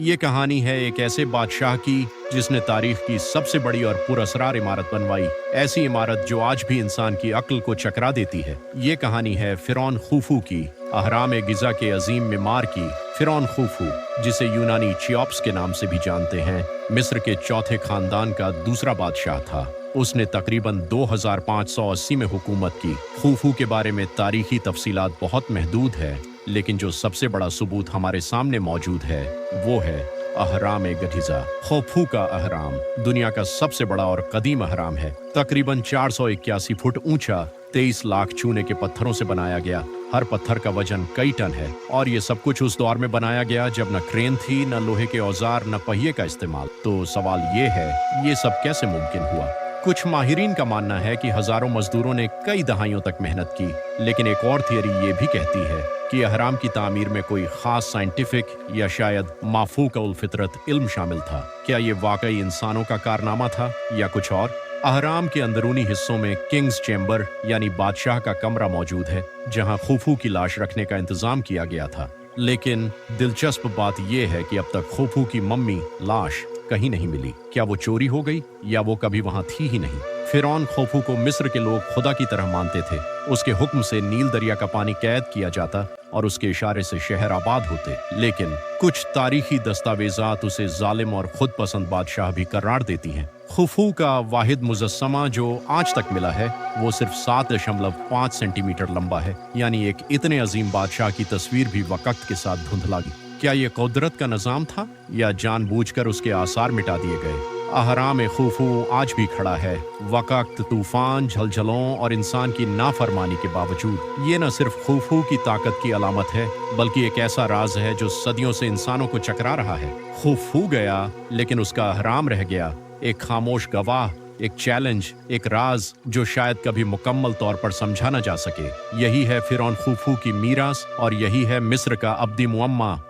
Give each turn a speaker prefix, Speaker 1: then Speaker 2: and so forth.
Speaker 1: ये कहानी है एक ऐसे बादशाह की जिसने तारीख की सबसे बड़ी और पुरअसरार इमारत बनवाई, ऐसी इमारत जो आज भी इंसान की अक्ल को चकरा देती है। ये कहानी है फिरौन खुफू की, अहराम गिजा के अजीम मिमार की। फिरौन खुफू, जिसे यूनानी चियोप्स के नाम से भी जानते हैं, मिस्र के चौथे खानदान का दूसरा बादशाह था। उसने तकरीबन 2580 में हुकूमत की। खुफू के बारे में तारीखी तफसीलात बहुत महदूद है, लेकिन जो सबसे बड़ा सबूत हमारे सामने मौजूद है वो है अहराम गिजा। खुफू का अहराम दुनिया का सबसे बड़ा और कदीम अहराम है। तकरीबन 481 फुट ऊंचा, 23 लाख चूने के पत्थरों से बनाया गया। हर पत्थर का वजन कई टन है, और ये सब कुछ उस दौर में बनाया गया जब न क्रेन थी, न लोहे के औजार, न पहिए का इस्तेमाल। तो सवाल ये है, ये सब कैसे मुमकिन हुआ? कुछ माहिरीन का मानना है कि हजारों मजदूरों ने कई दहाइयों तक मेहनत की, लेकिन एक और थियरी ये भी कहती है कि अहराम की तामीर में कोई खास साइंटिफिक या शायद माफूकउल फितरत इल्म शामिल था। क्या ये वाकई इंसानों का कारनामा था या कुछ और? अहराम के अंदरूनी हिस्सों में किंग्स चेम्बर यानी बादशाह का कमरा मौजूद है, जहां खुफू की लाश रखने का इंतजाम किया गया था। लेकिन दिलचस्प बात यह है कि अब तक खुफू की मम्मी लाश कहीं नहीं मिली। क्या वो चोरी हो गई या वो कभी वहां थी ही नहीं? फिरौन खुफू को मिस्र के लोग खुदा की तरह मानते थे। उसके हुक्म से नील दरिया का पानी कैद किया जाता और उसके इशारे से शहर आबाद होते। लेकिन कुछ तारीखी दस्तावेजात उसे जालिम और खुद पसंद बादशाह भी करार देती हैं। खुफू का वाहिद मुजस्समा जो आज तक मिला है वो सिर्फ 7.5 सेंटीमीटर लंबा है, यानी एक इतने अजीम बादशाह की तस्वीर भी वक्त के साथ धुंधला गई। क्या ये कुदरत का निजाम था या जानबूझकर उसके आसार मिटा दिए गए? अहराम खुफू आज भी खड़ा है, वक्त, तूफान, झलझलों और इंसान की नाफरमानी के बावजूद। ये न सिर्फ खुफू की ताकत की अलामत है, बल्कि एक ऐसा राज है जो सदियों से इंसानों को चकरा रहा है। खुफू गया, लेकिन उसका अहराम रह गया, एक खामोश गवाह, एक चैलेंज, एक राज जो शायद कभी मुकम्मल तौर पर समझा न जा सके। यही है फिरौन खुफू की मीरास, और यही है मिस्र का अब्दी मुअम्मा।